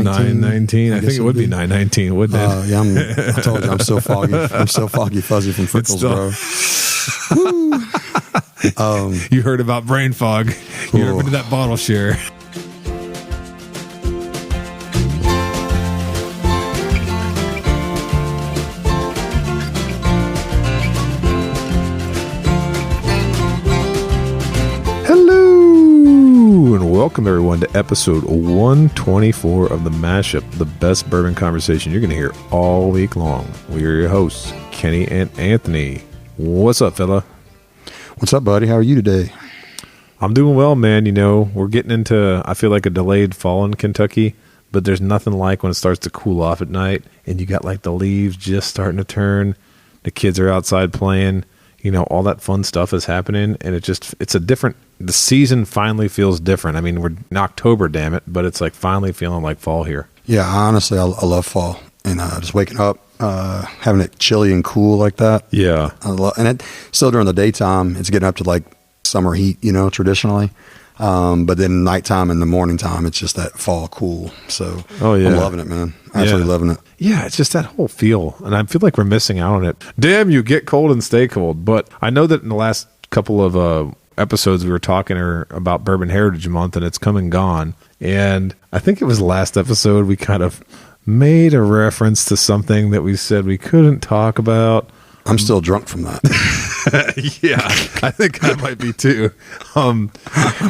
919. 919. I think it would be 919, wouldn't it? Yeah, I told you I'm so foggy. I'm so foggy fuzzy from Frickles, bro. Woo. You heard about brain fog. You ever been to that bottle share? Welcome, everyone, to episode 124 of The Mashup, the best bourbon conversation you're going to hear all week long. We are your hosts, Kenny and Anthony. What's up, fella? What's up, buddy? How are you today? I'm doing well, man. You know, we're getting into, I feel like, a delayed fall in Kentucky, but there's nothing like when it starts to cool off at night, and you got like the leaves just starting to turn, the kids are outside playing, you know, all that fun stuff is happening, and it's a different, the season finally feels different. I mean, we're in October, damn it, but it's like finally feeling like fall here. Yeah, honestly, I love fall, and just waking up, having it chilly and cool like that. Yeah. And still during the daytime, it's getting up to like summer heat, you know, traditionally. But then nighttime and the morning time, it's just that fall cool. So I'm loving it, man. Absolutely loving it. Yeah, it's just that whole feel. And I feel like we're missing out on it. Damn, you get cold and stay cold. But I know that in the last couple of episodes we were talking about Bourbon Heritage Month, and it's come and gone. And I think it was the last episode we kind of made a reference to something that we said we couldn't talk about. I'm still drunk from that. Yeah, I think I might be too. I'm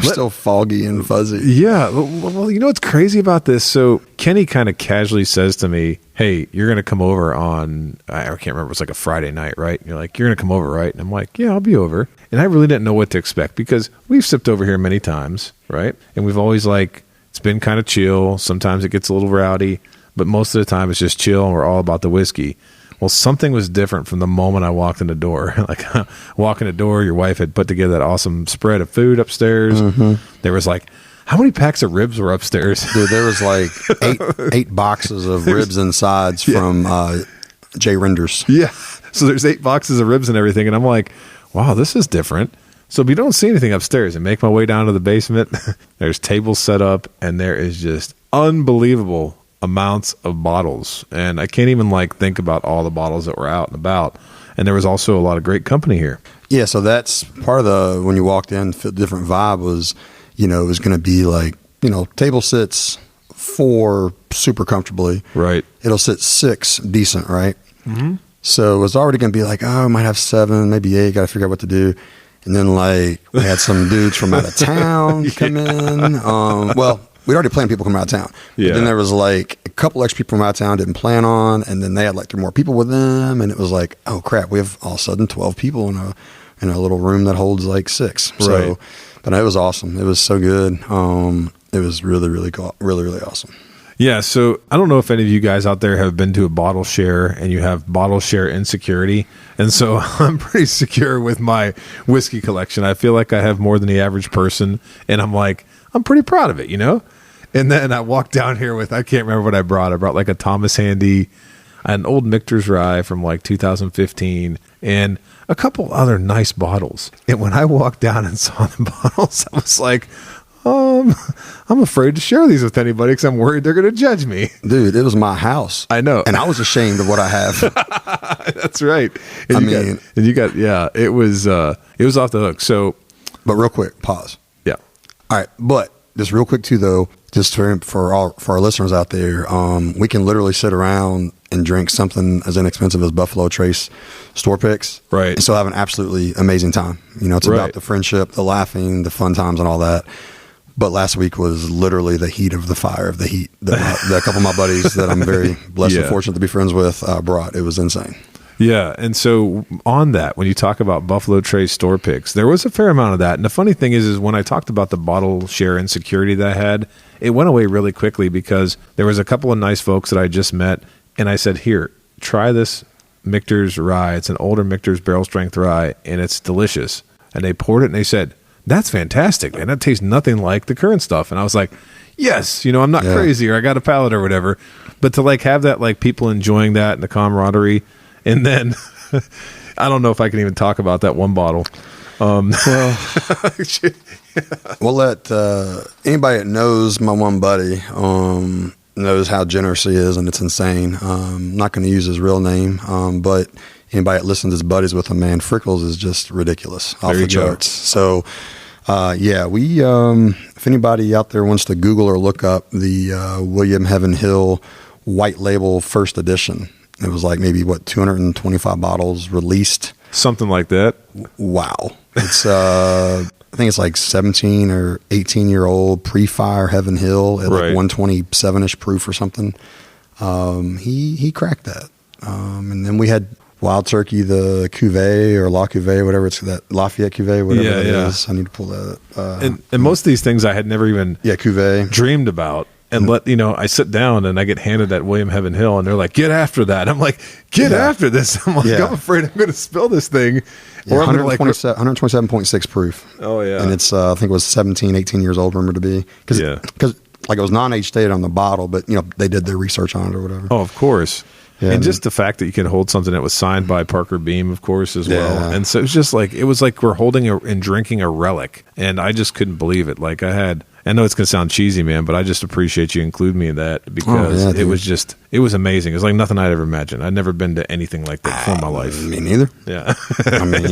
still foggy and fuzzy. Yeah. Well, you know what's crazy about this? So Kenny kind of casually says to me, hey, you're going to come over on, I can't remember, it was like a Friday night, right? And you're like, you're going to come over, right? And I'm like, yeah, I'll be over. And I really didn't know what to expect because we've sipped over here many times, right? And we've always it's been kind of chill. Sometimes it gets a little rowdy, but most of the time it's just chill and we're all about the whiskey. Well, something was different from the moment I walked in the door. Walking the door, your wife had put together that awesome spread of food upstairs. Mm-hmm. There was how many packs of ribs were upstairs? Dude, there was eight boxes of ribs and sides from Jay Renders. Yeah. So there's 8 boxes of ribs and everything. And I'm like, wow, this is different. So if you don't see anything upstairs and make my way down to the basement, there's tables set up and there is just unbelievable amounts of bottles, and I can't even think about all the bottles that were out and about. And there was also a lot of great company here. Yeah, so that's part of when you walked in, the different vibe was, it was going to be table sits 4 super comfortably. Right. It'll sit 6 decent, right? Mm-hmm. So it was already going to be I might have 7, maybe 8, got to figure out what to do. And then we had some dudes from out of town come in. We'd already planned people coming out of town. Yeah. But then there was a couple extra people from out of town didn't plan on, and then they had 3 more people with them, and it was oh crap, we have all of a sudden 12 people in a little room that holds 6. Right. So, but it was awesome. It was so good. It was really, really cool. Really, really awesome. Yeah, so I don't know if any of you guys out there have been to a bottle share and you have bottle share insecurity. And so I'm pretty secure with my whiskey collection. I feel like I have more than the average person, and I'm pretty proud of it, And then I walked down here with, I can't remember what I brought. I brought a Thomas Handy, an old Michter's Rye from 2015, and a couple other nice bottles. And when I walked down and saw the bottles, I was like, I'm afraid to share these with anybody because I'm worried they're going to judge me. Dude, it was my house. I know. And I was ashamed of what I have. That's right. And it was off the hook. So, but real quick, pause. Yeah. All right. But just real quick too, though, just for our listeners out there, we can literally sit around and drink something as inexpensive as Buffalo Trace store picks, right, and still have an absolutely amazing time. It's about the friendship, the laughing, the fun times, and all that. But last week was literally the heat of the fire of the heat that a couple of my buddies that I'm very blessed and fortunate to be friends with brought. It was insane. Yeah, and so on that, when you talk about Buffalo Trace store picks, there was a fair amount of that. And the funny thing is when I talked about the bottle share insecurity that I had, it went away really quickly because there was a couple of nice folks that I just met, and I said, here, try this Michter's Rye. It's an older Michter's barrel strength rye, and it's delicious. And they poured it, and they said, that's fantastic, man. That tastes nothing like the current stuff. And I was like, yes, I'm not crazy, or I got a palate or whatever. But to have that, people enjoying that and the camaraderie. And then I don't know if I can even talk about that one bottle. We'll let anybody that knows my one buddy knows how generous he is, and it's insane. I'm not going to use his real name, but anybody that listens is buddies with him, man, Frickles is just ridiculous off the charts. So, we if anybody out there wants to Google or look up the William Heaven Hill white label first edition, it was like maybe 225 bottles released, something like that. Wow, it's I think it's like 17 or 18-year-old pre-fire Heaven Hill at like 127-ish proof or something. He cracked that, and then we had Wild Turkey, the Cuvée or La Cuvée, whatever it's that Lafayette Cuvée, whatever it is. I need to pull that. And most of these things I had never even Cuvée dreamed about. And I sit down and I get handed that William Heaven Hill, and they're like, "Get after that." I'm like, "Get after this." I'm like, I'm afraid I'm going to spill this thing. Or 127.6 proof. Oh yeah, and it's I think it was 17, 18 years old, rumored to be because like it was non-age stated on the bottle, but they did their research on it or whatever. Oh, of course. Yeah, and just the fact that you can hold something that was signed by Parker Beam, of course, as well. And so it was like we're holding and drinking a relic, and I just couldn't believe it. Like I know it's going to sound cheesy, man, but I just appreciate you including me in that because it was amazing. It was like nothing I'd ever imagined. I'd never been to anything like that before in my life. Me neither. Yeah. I mean,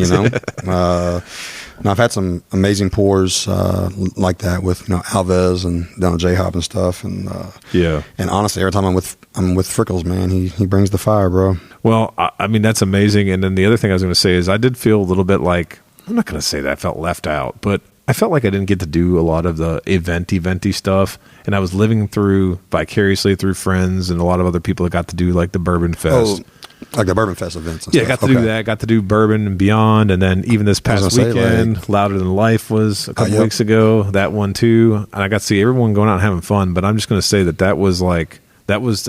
now I've had some amazing pours like that with Alves and down J-Hop and stuff, and and honestly, every time I'm with Frickles, man, he brings the fire, bro. Well, I mean that's amazing. And then the other thing I was going to say is I did feel a little bit like, I'm not going to say that I felt left out, but I felt like I didn't get to do a lot of the eventy stuff, and I was living vicariously through friends and a lot of other people that got to do like the Bourbon Fest. Like the Bourbon Fest events and stuff. Got to do that. Got to do Bourbon and Beyond. And then even this past weekend, Louder Than Life was a couple weeks ago. That one too. And I got to see everyone going out and having fun. But I'm just going to say that was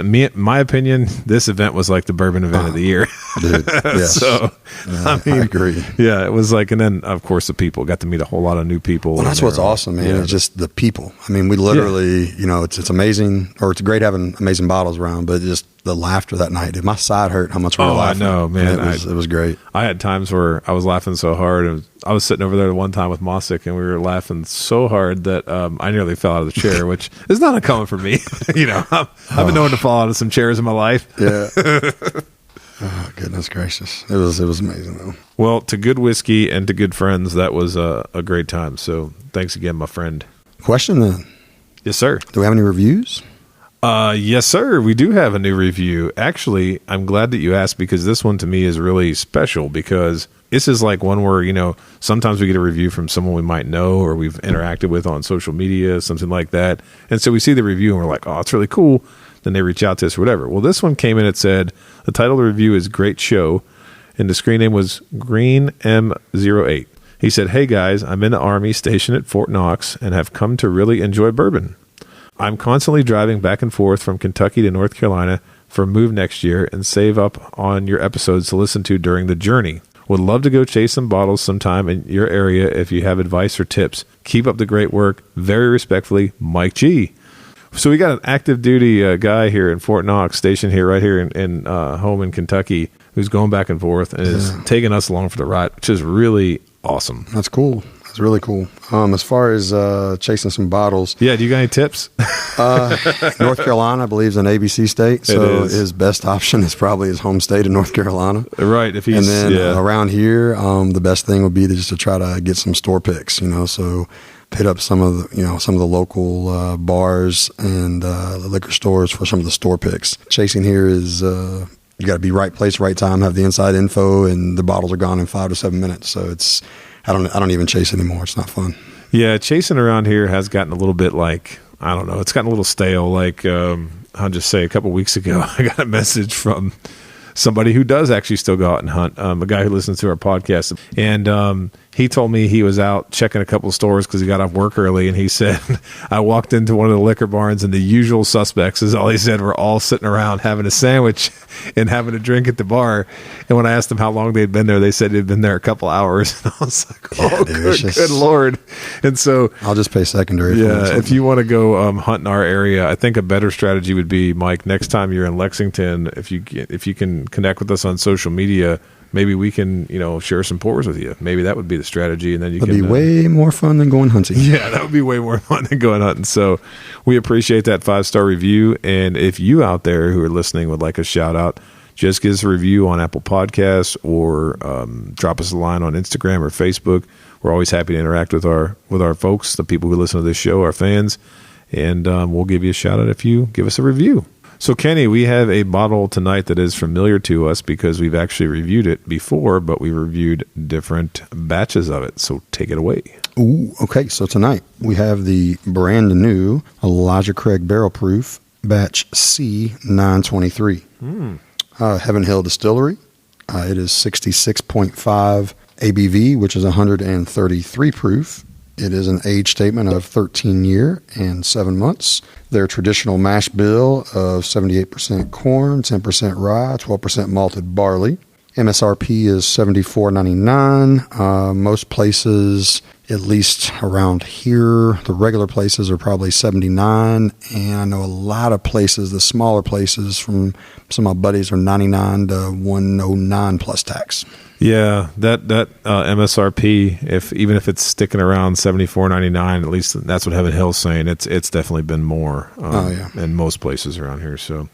me, my opinion, this event was like the bourbon event of the year. Dude, yes. So, I agree. Yeah, it was like, and then of course the people got to meet a whole lot of new people. Well, that's what's awesome, man. Yeah. It's just the people. I mean, we literally, it's amazing, or it's great having amazing bottles around, but just the laughter that night. Dude, my side hurt how much we were laughing. I know, man. It was great. I had times where I was laughing so hard. And I was sitting over there one time with Mosick, and we were laughing so hard that I nearly fell out of the chair, which is not uncommon for me. I've been known to fall out of some chairs in my life. Yeah. Oh, goodness gracious. It was amazing, though. Well, to good whiskey and to good friends, that was a great time. So thanks again, my friend. Question then. Yes, sir. Do we have any reviews? Yes, sir. We do have a new review. Actually, I'm glad that you asked because this one to me is really special because this is like one where, sometimes we get a review from someone we might know or we've interacted with on social media, something like that. And so we see the review and we're like, oh, it's really cool. Then they reach out to us or whatever. Well, this one came in, it said, the title of the review is Great Show. And the screen name was Green M08. He said, hey guys, I'm in the Army stationed at Fort Knox and have come to really enjoy bourbon. I'm constantly driving back and forth from Kentucky to North Carolina for a move next year and save up on your episodes to listen to during the journey. Would love to go chase some bottles sometime in your area if you have advice or tips. Keep up the great work. Very respectfully, Mike G. So we got an active duty guy here in Fort Knox, stationed here right here in home in Kentucky, who's going back and forth and is taking us along for the ride, which is really awesome. That's cool. It's really cool. As far as chasing some bottles. Yeah, do you got any tips? North Carolina, I believe, is an ABC state, so his best option is probably his home state of North Carolina. Right. If he's, and then around here, the best thing would be to try to get some store picks, so hit up some of the local bars and the liquor stores for some of the store picks. Chasing here is you got to be right place, right time, have the inside info, and the bottles are gone in 5 to 7 minutes. So it's I don't even chase anymore. It's not fun. Yeah, chasing around here has gotten a little bit like, I don't know, it's gotten a little stale. Like I'll just say a couple weeks ago, I got a message from somebody who does actually still go out and hunt, a guy who listens to our podcast. And he told me he was out checking a couple of stores because he got off work early. And he said, I walked into one of the liquor barns and the usual suspects, is all he said, were all sitting around having a sandwich and having a drink at the bar. And when I asked them how long they'd been there, they said they'd been there a couple hours. And I was like, good Lord. And so I'll just pay secondary. Yeah, if you want to go hunt in our area, I think a better strategy would be, Mike, next time you're in Lexington, if you can connect with us on social media, maybe we can, share some pours with you. Maybe that would be the strategy. And then It'd be way more fun than going hunting. Yeah, that would be way more fun than going hunting. So we appreciate that 5-star review. And if you out there who are listening would like a shout out, just give us a review on Apple Podcasts or drop us a line on Instagram or Facebook. We're always happy to interact with our folks, the people who listen to this show, our fans. And we'll give you a shout out if you give us a review. So, Kenny, we have a bottle tonight that is familiar to us because we've actually reviewed it before, but we reviewed different batches of it. So take it away. Ooh, okay. So tonight we have the brand new Elijah Craig Barrel Proof batch C923. Heaven Hill Distillery. It is 66.5 ABV, which is 133 proof. It is an age statement of 13 year and 7 months. Their traditional mash bill of 78% corn, 10% rye, 12% malted barley. MSRP is $74.99. Most places, at least around here, the regular places are probably $79. And I know a lot of places, the smaller places from some of my buddies, are $99 to $109 plus tax. Yeah, that MSRP, even if it's sticking around $74.99, at least that's what Heaven Hill's saying. It's definitely been more in most places around here. So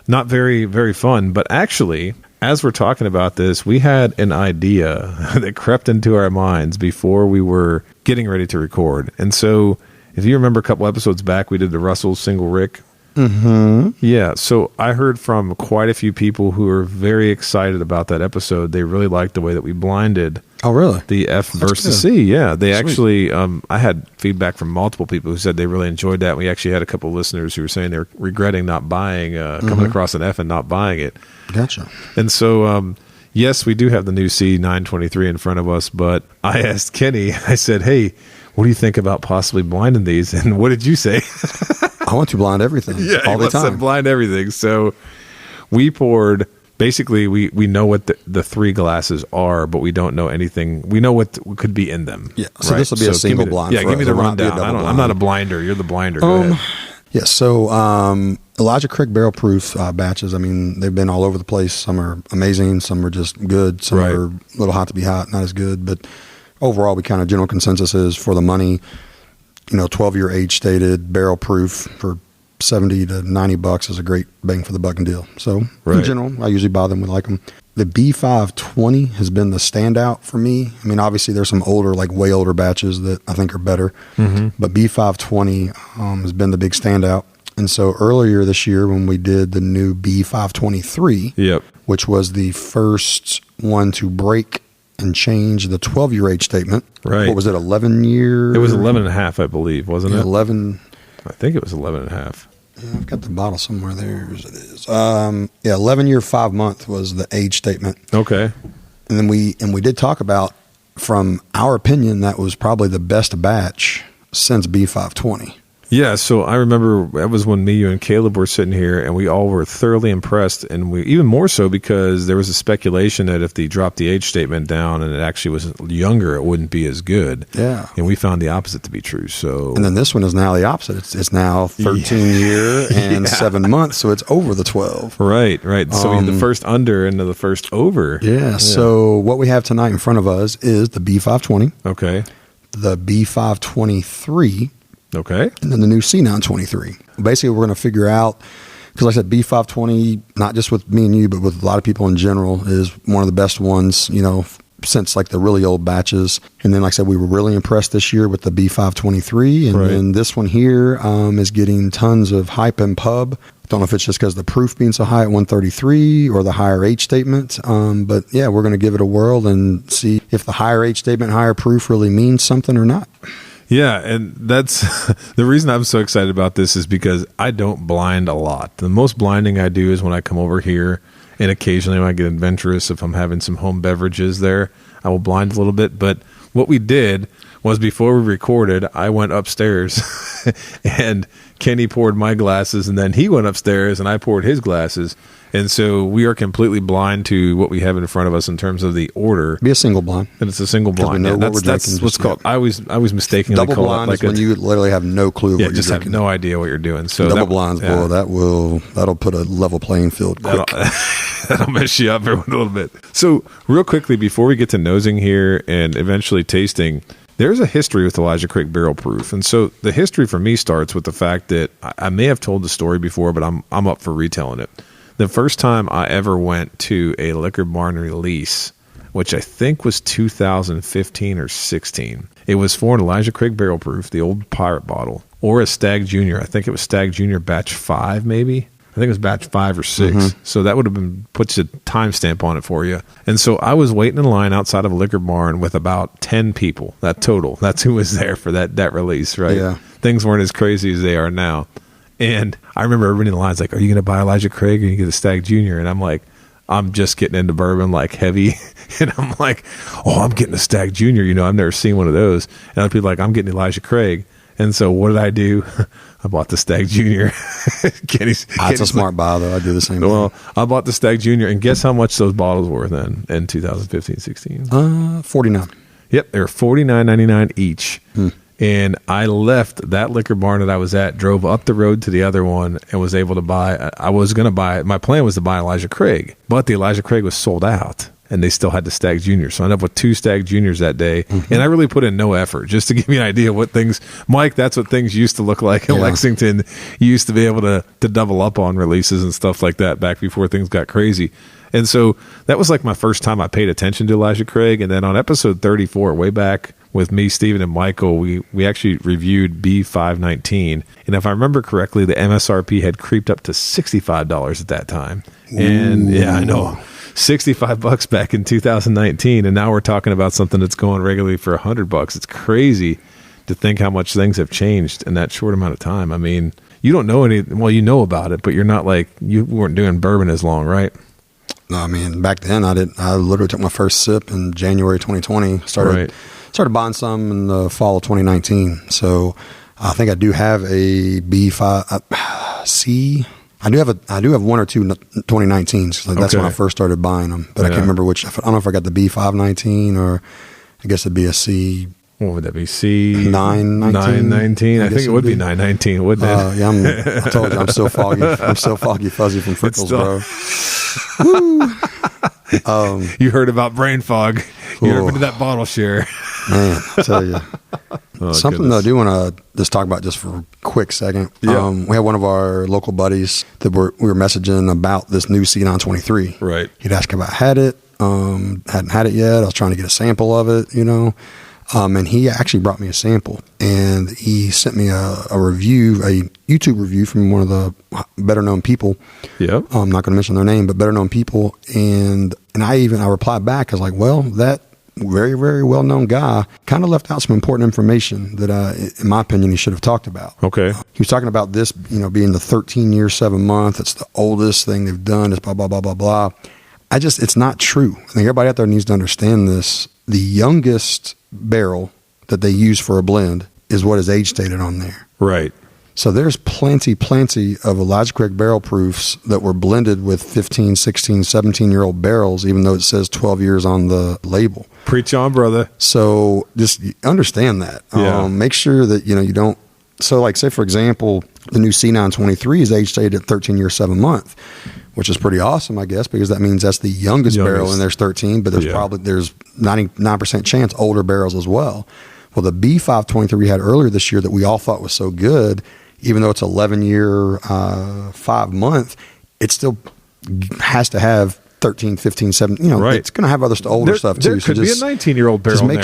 not very, very fun. But actually, as we're talking about this, we had an idea that crept into our minds before we were getting ready to record. And so if you remember a couple episodes back, we did the Russell Single Rick. Mm-hmm. Yeah, so I heard from quite a few people who are very excited about that episode. They really liked the way that we blinded. Oh, really? The F versus C. Yeah, they actually. I had feedback from multiple people who said they really enjoyed that. We actually had a couple of listeners who were saying they're regretting not buying, coming across an F and not buying it. Gotcha. And so, yes, we do have the new C923 in front of us. But I asked Kenny. I said, "Hey, what do you think about possibly blinding these?" And what did you say? I want to blind everything all the time. Said blind everything. So we poured, basically, we know what the three glasses are, but we don't know anything. We know what could be in them. Yeah, so this will be a single blind. Yeah, give me the rundown. I'm not a blinder. You're the blinder. Go ahead. Yeah, so Elijah Craig Barrel Proof batches, I mean, they've been all over the place. Some are amazing. Some are just good. Some are a little hot to be hot, not as good. But overall, general consensus is for the money, 12-year age stated, barrel proof for $70 to $90 is a great bang for the buck and deal. So in general, I usually buy them. We like them. The B520 has been the standout for me. I mean, obviously there's some older, like way older batches that I think are better, but B520 has been the big standout. And so earlier this year when we did the new B523, which was the first one to break and change the 12-year age statement. Right. What was it, 11 year? It was 11 and a half, I believe, wasn't it? 11. I think it was 11 and a half. Yeah, I've got the bottle somewhere there. As it is. 11 year, 5 month was the age statement. Okay. And then we did talk about, from our opinion, that was probably the best batch since B520. Yeah, so I remember that was when me, you, and Caleb were sitting here, and we all were thoroughly impressed, and we even more so because there was a speculation that if they dropped the age statement down and it actually was younger, it wouldn't be as good. Yeah, and we found the opposite to be true. So, and then this one is now the opposite. It's now 13 year and 7 months, so it's over the 12. Right. So we had the first under and the first over. Yeah. So what we have tonight in front of us is the B520. Okay. The B523. Okay. And then the new C923. Basically, we're going to figure out, because like I said, B520, not just with me and you, but with a lot of people in general, is one of the best ones, since like the really old batches. And then, like I said, we were really impressed this year with the B523. And then this one here is getting tons of hype and pub. Don't know if it's just because the proof being so high at 133 or the higher age statement. But yeah, we're going to give it a whirl and see if the higher age statement, higher proof really means something or not. Yeah, and that's the reason I'm so excited about this is because I don't blind a lot. The most blinding I do is when I come over here, and occasionally when I get adventurous, if I'm having some home beverages there, I will blind a little bit. But what we did was before we recorded, I went upstairs and Kenny poured my glasses, and then he went upstairs and I poured his glasses. And so we are completely blind to what we have in front of us in terms of the order. Be a single blind. And it's a single blind. We know what we're that's drinking, what's called. I always mistakenly double call blind it like is when you literally have no clue what you're just drinking. have no idea what you're doing. So double blinds, boy, that'll put a level playing field quick. That'll mess you up for a little bit. So real quickly, before we get to nosing here and eventually tasting, there's a history with Elijah Craig Barrel Proof. And so the history for me starts with the fact that I may have told the story before, but I'm up for retelling it. The first time I ever went to a Liquor Barn release, which I think was 2015 or 16, it was for an Elijah Craig Barrel Proof, the old pirate bottle, or a Stag Junior. I think it was Stag Junior batch 5 maybe. I think it was batch 5 or 6. Mm-hmm. So that would have been, puts a timestamp on it for you. And so I was waiting in line outside of a Liquor Barn with about 10 people, that total. That's who was there for that release, right? Yeah. Things weren't as crazy as they are now. And I remember everybody in the line's like, are you going to buy Elijah Craig or you get a Stag Junior? And I'm like, I'm just getting into bourbon like heavy. And I'm like, oh, I'm getting a Stag Junior. You know, I've never seen one of those. And other people are like, I'm getting Elijah Craig. And so what did I do? I bought the Stag Junior. Kenny's a smart buy, though. I do the same thing. Well, I bought the Stag Junior. And guess how much those bottles were then in 2015-16? $49. Yep, they were $49.99 each. And I left that Liquor Barn that I was at, drove up the road to the other one, and was able to buy. I was going to buy. My plan was to buy Elijah Craig, but the Elijah Craig was sold out, and they still had the Stag Junior. So I ended up with 2 Stag Juniors that day, mm-hmm. and I really put in no effort just to give you an idea of what things, Mike. That's what things used to look like in Lexington. You used to be able to double up on releases and stuff like that back before things got crazy. And so that was like my first time I paid attention to Elijah Craig. And then on episode 34, way back with me, Steven, and Michael, we actually reviewed B519. And if I remember correctly, the MSRP had creeped up to $65 at that time. And yeah, I know, $65 back in 2019. And now we're talking about something that's going regularly for $100. It's crazy to think how much things have changed in that short amount of time. I mean, you don't know well, you know about it, but you're not like, you weren't doing bourbon as long, right? No, I mean, back then I literally took my first sip in January 2020. Started buying some in the fall of 2019. So I think I do have a B5 C. I do have 1 or 2 2019s. That's when I first started buying them. But I can't remember which. I don't know if I got the B519 or I guess it'd be a C. What would that be? C919? 919. I think it would be 919, wouldn't it? Yeah, I told you I'm so foggy. I'm so foggy fuzzy from Frickles, bro. Woo. You heard about brain fog. You ever been to that bottle share? Man, I tell you. Something that I do want to just talk about just for a quick second. Yeah. We had one of our local buddies that we were messaging about this new C923. Right. He'd asked about had it. Hadn't had it yet. I was trying to get a sample of it, you know. And he actually brought me a sample, and he sent me a review, a YouTube review from one of the better known people. Yeah. I'm not going to mention their name, but better known people. And I replied back. I was like, well, that very, very well known guy kind of left out some important information that, in my opinion, he should have talked about. Okay. He was talking about this, being the 13 year, 7 month. It's the oldest thing they've done. It's blah, blah, blah, blah, blah. It's not true. I think everybody out there needs to understand this. The youngest barrel that they use for a blend is what is age stated on there. Right. So there's plenty of Elijah Craig barrel proofs that were blended with 15, 16, 17-year-old barrels, even though it says 12 years on the label. Preach on, brother. So just understand that. Yeah. Make sure that, you don't. So like say, for example, the new C923 is age stated at 13 years, 7 months, which is pretty awesome, I guess, because that means that's the youngest barrel and there's 13, but there's 99% chance older barrels as well. Well, the B523 we had earlier this year that we all thought was so good, even though it's 11 year, 5 month, it still has to have 13, 15, 17, right. It's going to have other older stuff too. There could be a 19-year-old barrel in there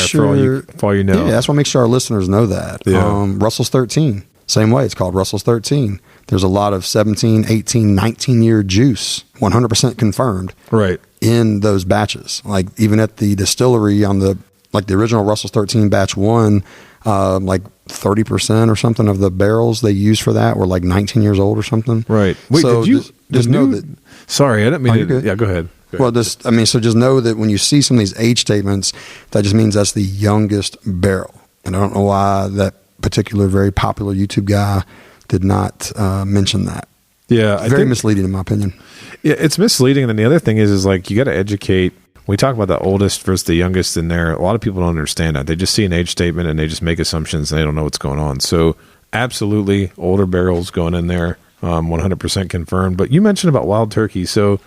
for all you know. Yeah, that's what makes sure our listeners know that. Yeah. Russell's 13, same way. It's called Russell's 13. There's a lot of 17, 18, 19-year juice, 100% confirmed, right, in those batches. Like even at the distillery on the original Russell's 13 batch 1, like 30% or something of the barrels they used for that were like 19 years old or something. Right. Wait, so did you just know that? Sorry, I didn't mean to. Yeah, go ahead. Well, so just know that when you see some of these age statements, that just means that's the youngest barrel. And I don't know why that particular very popular YouTube guy did not mention that. Yeah, Very misleading in my opinion. Yeah, it's misleading. And then the other thing is like you got to educate. We talk about the oldest versus the youngest in there. A lot of people don't understand that. They just see an age statement and they just make assumptions and they don't know what's going on. So absolutely older barrels going in there, 100% confirmed. But you mentioned about wild turkey. So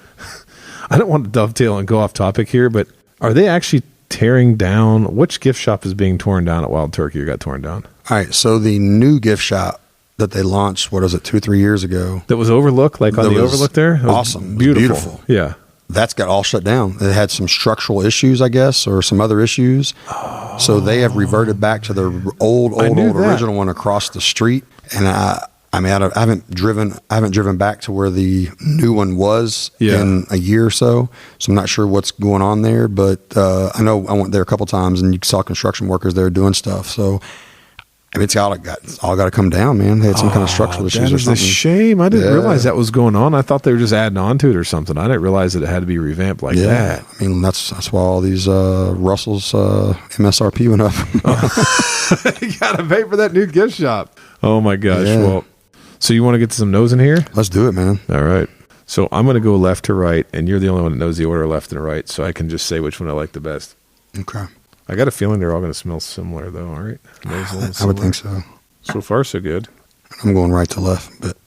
I don't want to dovetail and go off topic here, but are they actually tearing down? Which gift shop is being torn down at Wild Turkey or got torn down? All right. So the new gift shop that they launched, 2-3 years ago. That was overlooked, like on the overlook there? Awesome. Beautiful. Yeah. That's got all shut down. It had some structural issues, I guess, or some other issues. Oh. So they have reverted back to the old original one across the street. And I haven't driven back to where the new one was in a year or so. So I'm not sure what's going on there, but I know I went there a couple times and you saw construction workers there doing stuff. So it's all got to come down, man. They had some kind of structural issues or something. That is a shame. I didn't realize that was going on. I thought they were just adding on to it or something. I didn't realize that it had to be revamped like that. I mean, that's why all these Russell's MSRP went up. You got to pay for that new gift shop. Oh my gosh. Yeah. Well, so you want to get to some nose in here? Let's do it, man. All right. So I'm going to go left to right, and you're the only one that knows the order left and right, so I can just say which one I like the best. Okay. I got a feeling they're all going to smell similar, though, all right? I would think so. So far, so good. I'm going right to left, but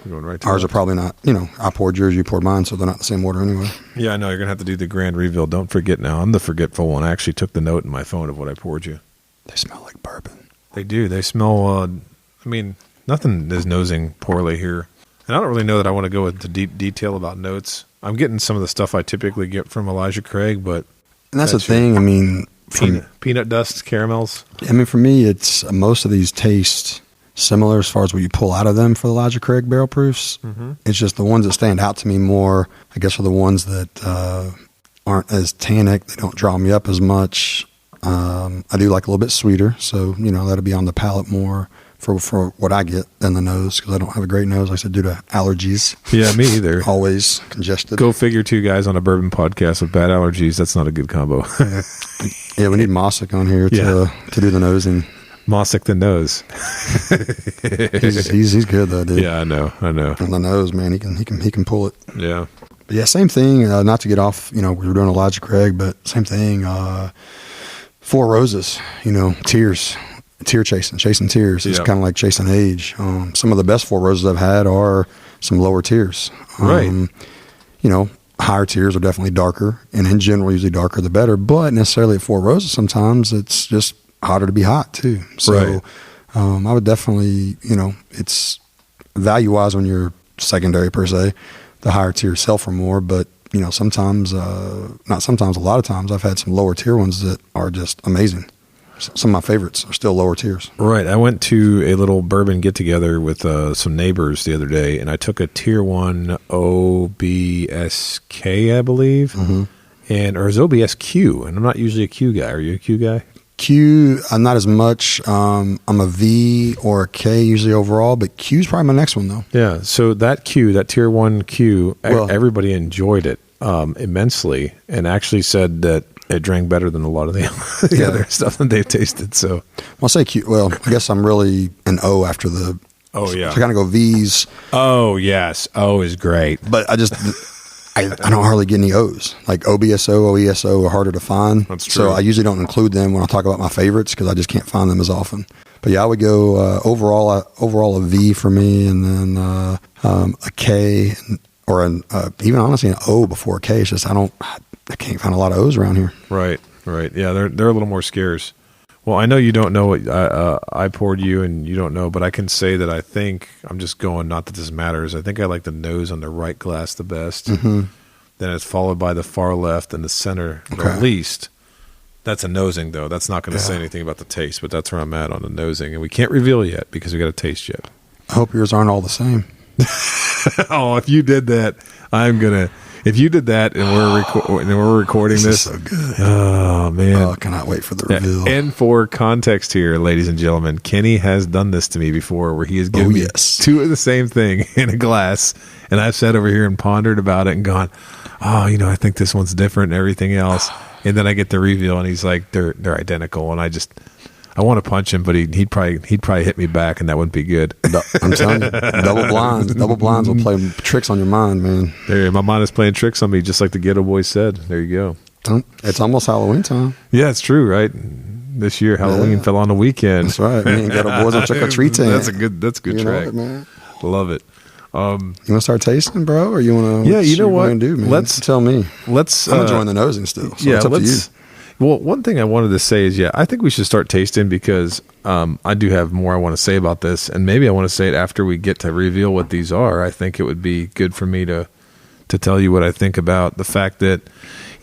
going right to ours left. Are probably not, I poured yours, you poured mine, so they're not the same order anyway. Yeah, I know. You're going to have to do the grand reveal. Don't forget now. I'm the forgetful one. I actually took the note in my phone of what I poured you. They smell like bourbon. They do. They smell, nothing is nosing poorly here. And I don't really know that I want to go into deep detail about notes. I'm getting some of the stuff I typically get from Elijah Craig, but... And that's the thing, peanut dust, caramels. For me, it's most of these taste similar as far as what you pull out of them for the Elijah Craig barrel proofs. Mm-hmm. It's just the ones that stand out to me more, I guess, are the ones that aren't as tannic. They don't draw me up as much. I do like a little bit sweeter, so, that'll be on the palate more for what I get than the nose, because I don't have a great nose, like I said, due to allergies. Yeah, me either. Always congested. Go figure, two guys on a bourbon podcast with bad allergies. That's not a good combo. Yeah, we need Mossick on here to do the nosing. Mossick the nose. he's good though, dude. Yeah, I know. On the nose, man, he can pull it. Yeah. But yeah, same thing. Not to get off, we were doing Elijah Craig, but same thing. Four Roses, tears. Tear chasing tears. It's kind of like chasing age. Some of the best Four Roses I've had are some lower tiers. Right. Higher tiers are definitely darker, and in general, usually darker the better. But necessarily at Four Roses, sometimes it's just hotter to be hot too. So I would definitely, it's value-wise when you're secondary per se, the higher tiers sell for more. But sometimes, not sometimes, a lot of times, I've had some lower tier ones that are just amazing. Some of my favorites are still lower tiers. Right. I went to a little bourbon get-together with some neighbors the other day, and I took a Tier 1 OBSK, I believe, or is OBSQ, and I'm not usually a Q guy. Are you a Q guy? Q, I'm not as much. I'm a V or a K usually overall, but Q's probably my next one, though. Yeah, so that Q, that Tier 1 Q, everybody enjoyed it immensely and actually said that it drank better than a lot of the other stuff that they've tasted. So, I'll say Q. Well, I guess I'm really an O after the. Oh yeah. So I kind of go V's. Oh yes, O is great. But I don't hardly get any O's. Like OBSO, OESO are harder to find. That's true. So I usually don't include them when I talk about my favorites because I just can't find them as often. But yeah, I would go overall a V for me, and then a K, or even honestly an O before a K. It's just I can't find a lot of O's around here. Right. Yeah, they're a little more scarce. Well, I know you don't know what I poured you, and you don't know, but I can say that I think, I'm just going, not that this matters, I think I like the nose on the right glass the best. Mm-hmm. Then it's followed by the far left and the center the least. That's a nosing, though. That's not going to say anything about the taste, but that's where I'm at on the nosing. And we can't reveal yet because we got to taste yet. I hope yours aren't all the same. Oh, if you did that, if you did that and we're recording this, is so good. Oh man, I cannot wait for the reveal. And for context here, ladies and gentlemen, Kenny has done this to me before, where he has given me two of the same thing in a glass, and I've sat over here and pondered about it and gone, I think this one's different and everything else, and then I get the reveal, and he's like, they're identical, and I want to punch him, but he'd probably hit me back, and that wouldn't be good. I'm telling you, double blinds will play tricks on your mind, man. There, my mind is playing tricks on me, just like the Ghetto Boy said. There you go. It's almost Halloween time. Yeah, it's true, right? This year, Halloween fell on the weekend. That's right. Me and Ghetto Boys on trick or treating. That's a good track. It, man. Love it. You want to start tasting, bro, or you want to? Yeah, you know what? Do, man? Let's tell me. I'm enjoying the nosing still. So yeah, it's up to you. Well, one thing I wanted to say is, I think we should start tasting because I do have more I want to say about this, and maybe I want to say it after we get to reveal what these are. I think it would be good for me to tell you what I think about the fact that,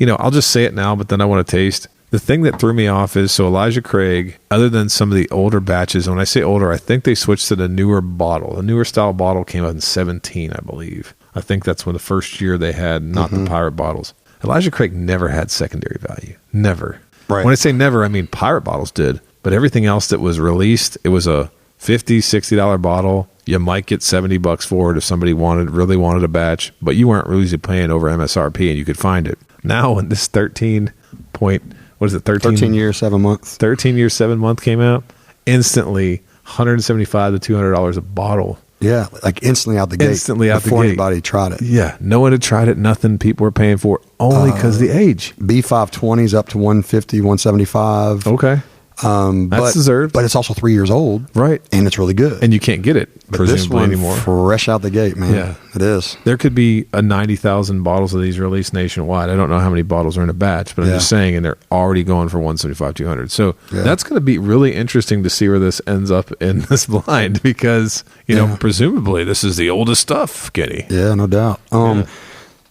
I'll just say it now, but then I want to taste. The thing that threw me off is, so Elijah Craig, other than some of the older batches, and when I say older, I think they switched to the newer bottle. The newer style bottle came out in 2017, I believe. I think that's when the first year they had not the pirate bottles. Elijah Craig never had secondary value. Never. Right. When I say never, I mean pirate bottles did. But everything else that was released, it was a $50, $60 bottle. You might get $70 for it if somebody really wanted a batch, but you weren't really paying over MSRP and you could find it. Now, when this 13 year, 7 months. 13 year, 7 month came out, instantly $175 to $200 a bottle. Yeah, like instantly out the gate. Before anybody tried it. Yeah, no one had tried it. Nothing. People were paying for it only because of the age. B520s up to 150, 175. Okay. That's deserved. But it's also 3 years old. Right. And it's really good. And you can't get it, but this one, anymore. Fresh out the gate, man. Yeah. It is. There could be 90,000 bottles of these released nationwide. I don't know how many bottles are in a batch, but I'm just saying, and they're already going for 175, 200. So that's going to be really interesting to see where this ends up in this blind because, presumably this is the oldest stuff, Kenny. Yeah, no doubt.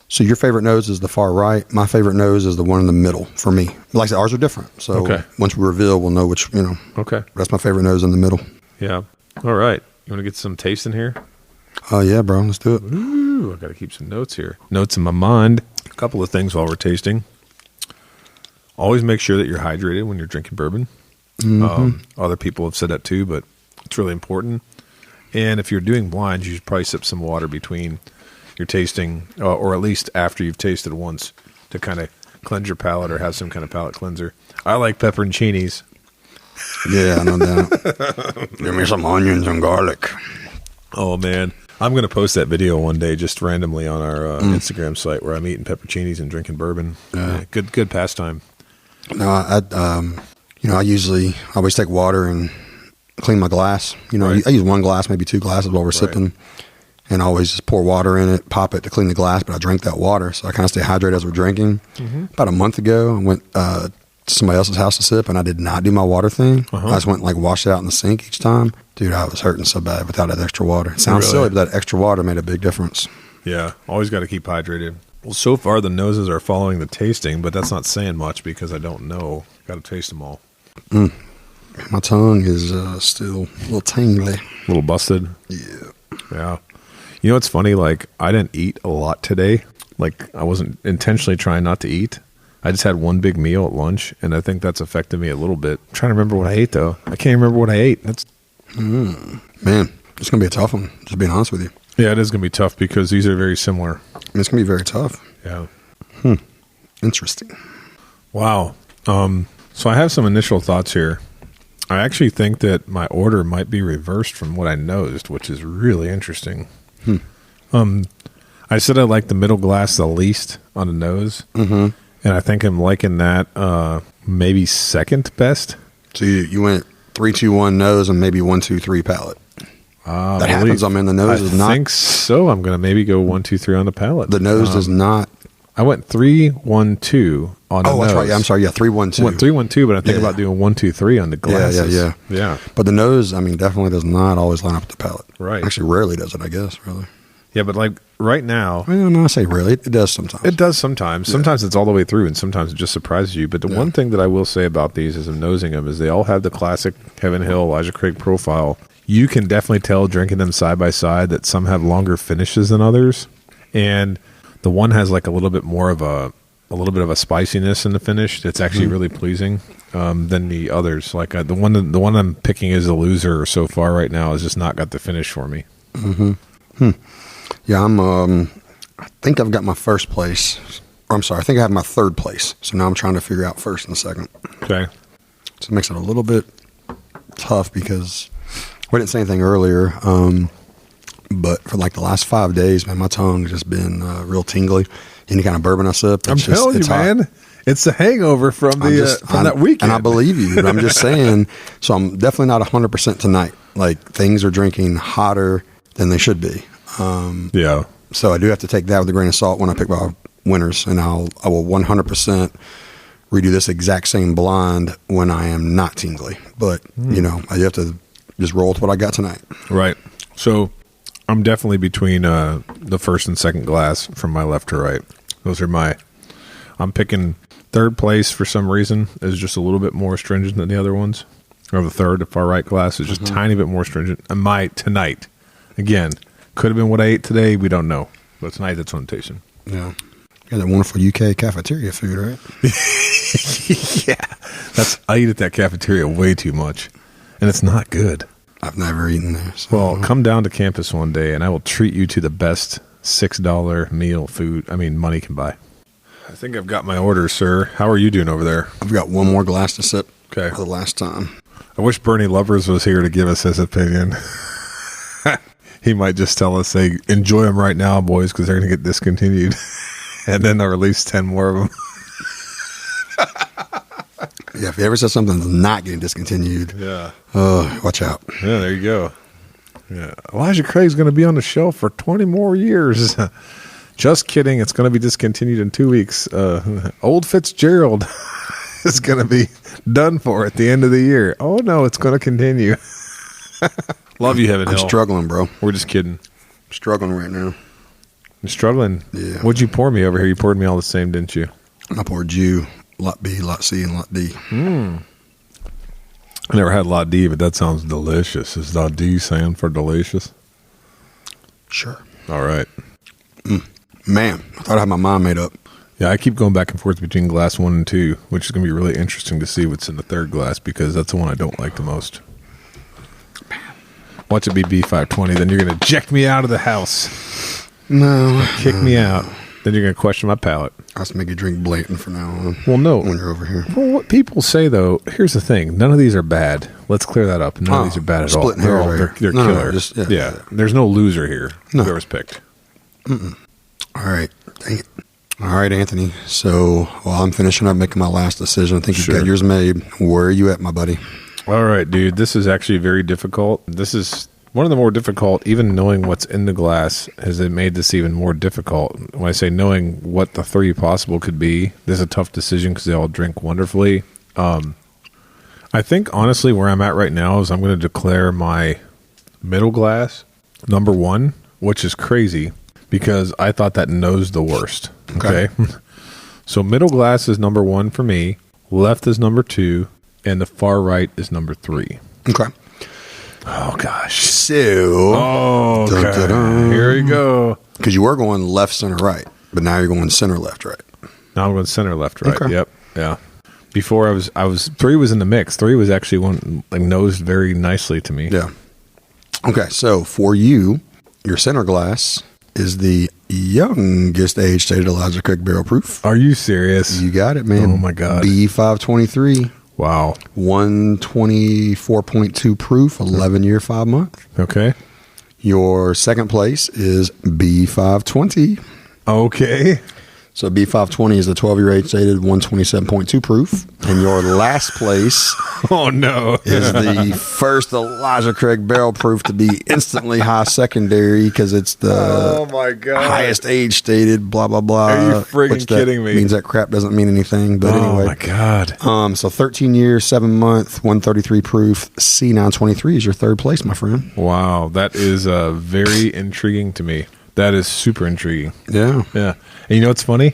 So your favorite nose is the far right. My favorite nose is the one in the middle for me. Like I said, ours are different. So once we reveal, we'll know which, Okay. That's my favorite nose in the middle. Yeah. All right. You want to get some taste in here? Yeah, bro. Let's do it. Ooh, I got to keep some notes here. Notes in my mind. A couple of things while we're tasting. Always make sure that you're hydrated when you're drinking bourbon. Other people have said that too, but it's really important. And if you're doing blinds, you should probably sip some water between your tasting, or at least after you've tasted once, to kind of cleanse your palate or have some kind of palate cleanser. I like pepperoncinis. Yeah, no doubt. Give me some onions and garlic. Oh, man. I'm going to post that video one day just randomly on our Instagram site where I'm eating pepperoncinis and drinking bourbon. Yeah, good pastime. No, I always take water and clean my glass. I use one glass, maybe two glasses while we're sipping. And I always just pour water in it, pop it to clean the glass, but I drink that water. So I kind of stay hydrated as we're drinking. About a month ago, I went to somebody else's house to sip, and I did not do my water thing. I just went and washed it out in the sink each time. Dude, I was hurting so bad without that extra water. It sounds silly, but that extra water made a big difference. Yeah, always got to keep hydrated. Well, so far the noses are following the tasting, but that's not saying much because I don't know. Got to taste them all. My tongue is still a little tingly. A little busted? Yeah. Yeah. You know what's funny? I didn't eat a lot today. I wasn't intentionally trying not to eat. I just had one big meal at lunch, and I think that's affected me a little bit. I'm trying to remember what I ate, though. I can't remember what I ate. Man, it's going to be a tough one, just being honest with you. Yeah, it is going to be tough because these are very similar. It's going to be very tough. Yeah. Interesting. Wow. So I have some initial thoughts here. I actually think that my order might be reversed from what I nosed, which is really interesting. I said I like the middle glass the least on the nose, and I think I'm liking that maybe second best. So you went 3, 2, 1 nose and maybe 1, 2, 3 palate. That happens. I mean, the nose is not. I think so. I'm going to maybe go 1, 2, 3 on the palate. The nose does not. I went 3, 1, 2 on the nose. Oh, that's right. Yeah, I'm sorry. Yeah, 3, 1, 2. I went 3, 1, 2, but I think about doing 1, 2, 3 on the glasses. Yeah. But the nose, definitely does not always line up with the palate. Right. Actually, rarely does it, I guess, really. Yeah, but right now. Well, no, I say rarely. It does sometimes. It does sometimes. Sometimes it's all the way through, and sometimes it just surprises you. But the one thing that I will say about these as I'm nosing them is they all have the classic Heaven Hill, Elijah Craig profile. You can definitely tell drinking them side by side that some have longer finishes than others. And the one has a little bit more of a little bit of a spiciness in the finish that's actually really pleasing than the others. The one I'm picking is a loser so far right now has just not got the finish for me. Yeah, I think I've got my first place. Or I'm sorry, I think I have my third place. So now I'm trying to figure out first and second. Okay. So it makes it a little bit tough because we didn't say anything earlier. But for like the last 5 days, man, my tongue has just been real tingly. Any kind of bourbon I sip, I'm telling you, man, it's the hangover from that weekend. And I believe you, but I'm just saying. So I'm definitely not 100% tonight. Like things are drinking hotter than they should be. Yeah. So I do have to take that with a grain of salt when I pick my winners, and I will 100% redo this exact same blind when I am not tingly. But you know, I have to just roll with what I got tonight. Right. So I'm definitely between the first and second glass from my left to right. Those are I'm picking third place for some reason is just a little bit more stringent than the other ones. Or the far right glass is just a tiny bit more stringent. And tonight, again, could have been what I ate today. We don't know. But tonight, that's what I'm tasting. Yeah. You got that wonderful UK cafeteria food, right? Yeah. I eat at that cafeteria way too much. And it's not good. I've never eaten there. So. Well, come down to campus one day, and I will treat you to the best $6 meal money can buy. I think I've got my order, sir. How are you doing over there? I've got one more glass to sip for the last time. I wish Bernie Lovers was here to give us his opinion. He might just tell us, "Hey, enjoy them right now, boys, because they're going to get discontinued." And then they'll release 10 more of them. Yeah, if you ever said something's not getting discontinued, watch out. Yeah, there you go. Yeah, Elijah Craig's going to be on the shelf for 20 more years. Just kidding. It's going to be discontinued in 2 weeks. Old Fitzgerald is going to be done for at the end of the year. Oh, no, it's going to continue. Love you, Heaven Hill. I'm struggling, bro. We're just kidding. I'm struggling right now. You're struggling? Yeah. What'd you pour me over here? You poured me all the same, didn't you? I poured you lot B, lot C, and lot D. I never had lot D, but that sounds delicious. Is lot D stand for delicious? Sure. All right. Man, I thought I had my mind made up. Yeah, I keep going back and forth between glass 1 and 2, which is going to be really interesting to see what's in the third glass because that's the one I don't like the most. Watch it be B520, then you're going to eject me out of the house. No. Kick me out. Then you're going to question my palate. I'll just make you drink blatant from now on. Well, no. When you're over here. Well, what people say, though, here's the thing. None of these are bad. Let's clear that up. None of these are bad at all. They're killer. Yeah. There's no loser here. No. Whoever's picked. All right. Dang it. All right, Anthony. So while I'm finishing up making my last decision, I think you've got yours made. Where are you at, my buddy? All right, dude. This is actually very difficult. This is one of the more difficult. Even knowing what's in the glass has it made this even more difficult. When I say knowing what the 3 possible could be, this is a tough decision because they all drink wonderfully. I think, honestly, where I'm at right now is I'm going to declare my middle glass number 1, which is crazy because I thought that knows the worst. Okay. So middle glass is number 1 for me. Left is number 2. And the far right is number 3. Okay. Oh, gosh. So. Here we go. Because you were going left, center, right. But now you're going center, left, right. Now I'm going center, left, right. Okay. Yep. Yeah. Before I was 3 was in the mix. 3 was actually one like nosed very nicely to me. Yeah. Okay. So for you, your center glass is the youngest age stated Elijah Craig barrel proof. Are you serious? You got it, man. Oh, my God. B523. Wow. 124.2 proof, 11-year, 5-month. Okay. Your second place is B520. Okay. So B520 is the 12-year age dated, 127.2 proof. And your last place oh no is the first Elijah Craig barrel proof to be instantly high secondary because it's the highest age stated, blah, blah, blah. Are you friggin' kidding me? Means that crap doesn't mean anything. But anyway. Oh, my God. So 13 years, 7-month, 133 proof, C923 is your third place, my friend. Wow. That is very intriguing to me. That is super intriguing. Yeah. Yeah. And you know what's funny?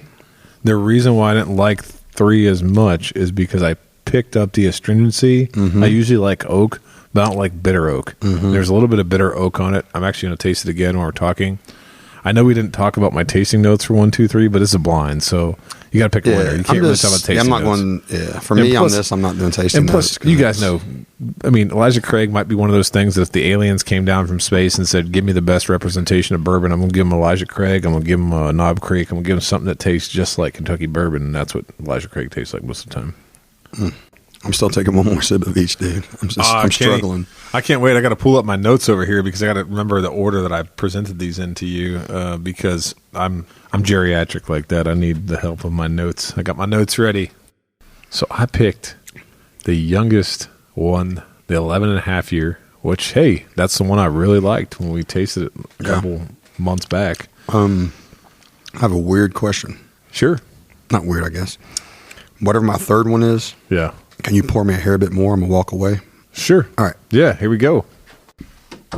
The reason why I didn't like 3 as much is because I picked up the astringency. I usually like oak, but I don't like bitter oak. There's a little bit of bitter oak on it. I'm actually going to taste it again when we're talking. I know we didn't talk about my tasting notes for 1, 2, 3, but it's a blind, so you got to pick a winner. You can't really talk about tasting notes. I'm not going. Yeah, for me on this, I'm not doing tasting notes. And plus, you guys know. I mean, Elijah Craig might be one of those things that if the aliens came down from space and said, "Give me the best representation of bourbon," I'm going to give them Elijah Craig. I'm going to give them Knob Creek. I'm going to give them something that tastes just like Kentucky bourbon, and that's what Elijah Craig tastes like most of the time. I'm still taking one more sip of each, dude. I'm struggling. I can't wait. I got to pull up my notes over here because I got to remember the order that I presented these in to you because I'm geriatric like that. I need the help of my notes. I got my notes ready. So I picked the youngest one, the 11.5 year, which, hey, that's the one I really liked when we tasted it a couple months back. I have a weird question. Sure. Not weird, I guess. Whatever my third one is, can you pour me a hair bit more? I'm going to walk away. Sure. All right. Yeah, here we go.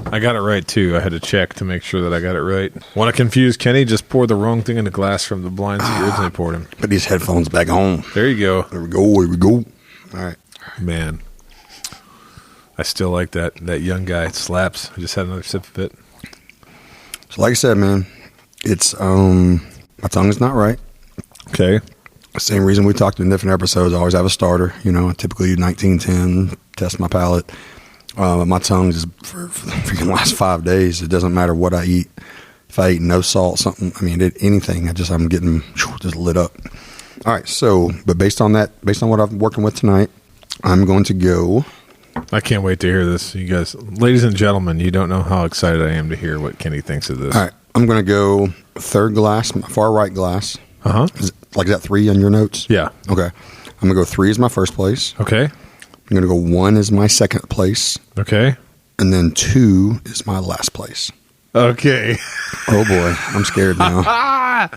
I got it right, too. I had to check to make sure that I got it right. Want to confuse Kenny? Just pour the wrong thing in the glass from the blinds that you originally poured him. Put these headphones back on. There you go. There we go. Here we go. All right. Man, I still like that young guy. It slaps. I just had another sip of it. So like I said, man, it's my tongue is not right. Okay. Same reason we talked in different episodes. I always have a starter. You know, I typically 1910, test my palate. My tongue just for the freaking last 5 days, it doesn't matter what I eat. If I eat no salt, something, anything, I'm getting just lit up. All right. So, but based on what I'm working with tonight, I'm going to go. I can't wait to hear this. You guys, ladies and gentlemen, you don't know how excited I am to hear what Kenny thinks of this. All right. I'm going to go third glass, my far right glass. Uh-huh. Is that 3 on your notes? Yeah. Okay. I'm going to go 3 as my first place. Okay. I'm going to go 1 as my second place. Okay. And then 2 is my last place. Okay. Oh, boy. I'm scared now.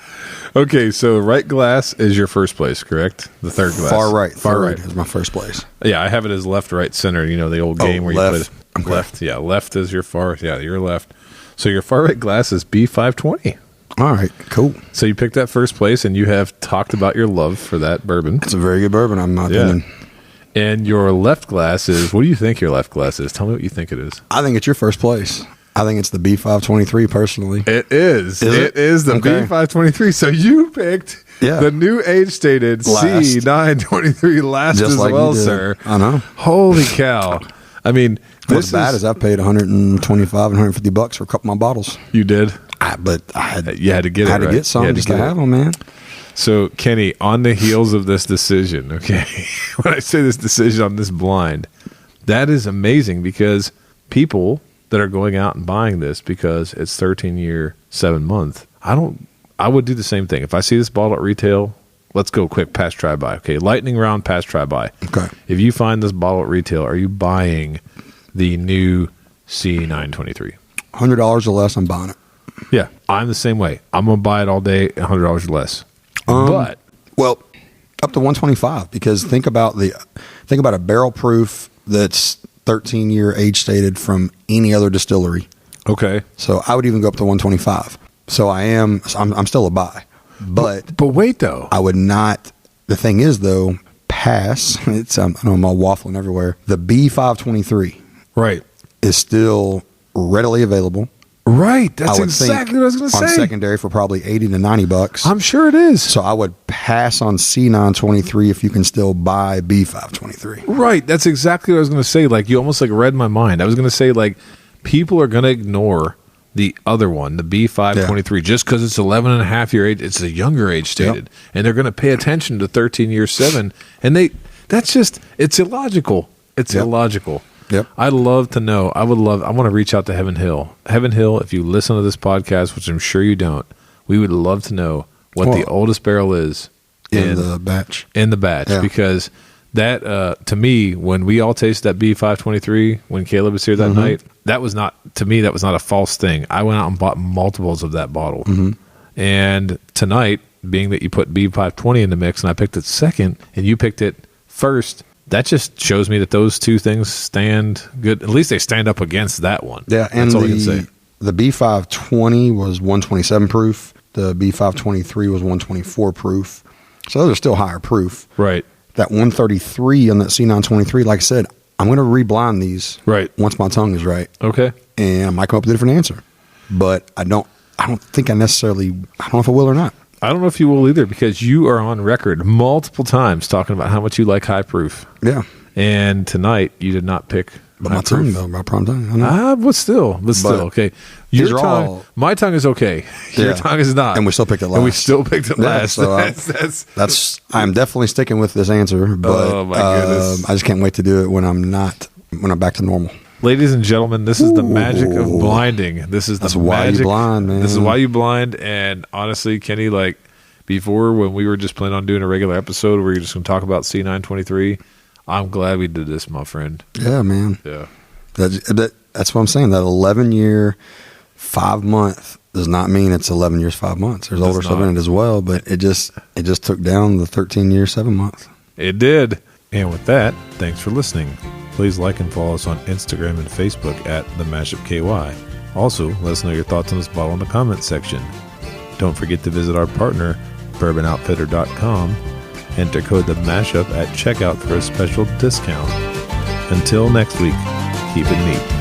Okay, so right glass is your first place, correct? The third glass. Far right. Far right is my first place. Yeah, I have it as left, right, center. You know, the old game where left. you play left. Yeah, left is your far. Yeah, your left. So your far right glass is B520. All right, cool. So you picked that first place, and you have talked about your love for that bourbon. It's a very good bourbon, in my opinion. And your left glass is, what do you think your left glass is? Tell me what you think it is. I think it's your first place. I think it's the B523, personally. It is. It is the Okay. B523. So you picked the new age-stated C923 last Just as like well, you did. sir. I know. Holy cow. I mean, What's bad is I paid $125 and $150 for a couple of my bottles. You did? But I had, you had to get it, I had right? to get some just to have them, man. So, Kenny, on the heels of this decision, okay, when I say this decision on this blind, that is amazing because people that are going out and buying this because it's 13-year, 7-month, I would do the same thing. If I see this bottle at retail, let's go quick, pass, try, buy. Okay, lightning round, pass, try, buy. Okay. If you find this bottle at retail, are you buying the new C923? $100 or less, I'm buying it. Yeah, I'm the same way. I'm going to buy it all day, $100 or less. But well, up to 125 because think about a barrel proof that's 13-year age stated from any other distillery. Okay. So I would even go up to 125. So I'm still a buy. But wait though. I would not. The thing is though, pass. It's I know I'm all waffling everywhere. The B523 right is still readily available. Right. That's exactly what I was going to say. On secondary for probably $80 to $90. I'm sure it is. So I would pass on C923 if you can still buy B523. Right. That's exactly what I was going to say. Like, you almost like read my mind. I was going to say, like, people are going to ignore the other one, the B523, just because it's 11.5 year age. It's a younger age stated. Yep. And they're going to pay attention to 13 year 7. And it's illogical. It's illogical. Yep. I'd love to know. I want to reach out to Heaven Hill. Heaven Hill, if you listen to this podcast, which I'm sure you don't, we would love to know what the oldest barrel is in the batch. Because that, to me, when we all tasted that B523, when Caleb was here that night, that was not a false thing. I went out and bought multiples of that bottle. And tonight, being that you put B520 in the mix and I picked it second and you picked it first, that just shows me that those two things stand good. At least they stand up against that one. Yeah, and that's all I can say. The B520 was 127 proof. The B523 was 124 proof. So those are still higher proof. Right. That 133 on that C923, like I said, I'm going to reblind these once my tongue is right. Okay. And I might come up with a different answer. But I don't think I don't know if I will or not. I don't know if you will either because you are on record multiple times talking about how much you like high proof. Yeah. And tonight you did not pick But my tongue, though, my prime tongue. I know. But still, okay. Your tongue, my tongue is okay. Your tongue is not. And we still picked it last. And we still picked it last. So I'm definitely sticking with this answer, but oh my goodness. I just can't wait to do it when I'm back to normal. Ladies and gentlemen, this is the magic of blinding. That's why you blind, man. This is why you blind. And honestly, Kenny, like before when we were just planning on doing a regular episode where you're just going to talk about C923, I'm glad we did this, my friend. Yeah, man. Yeah. That's what I'm saying. That 11-year, 5-month does not mean it's 11 years, 5 months. There's older stuff in it as well, but it just took down the 13 years, 7 months. It did. And with that, thanks for listening. Please like and follow us on Instagram and Facebook at The Mashup KY. Also, let us know your thoughts on this bottle in the comments section. Don't forget to visit our partner, bourbonoutfitter.com. Enter code The Mashup at checkout for a special discount. Until next week, keep it neat.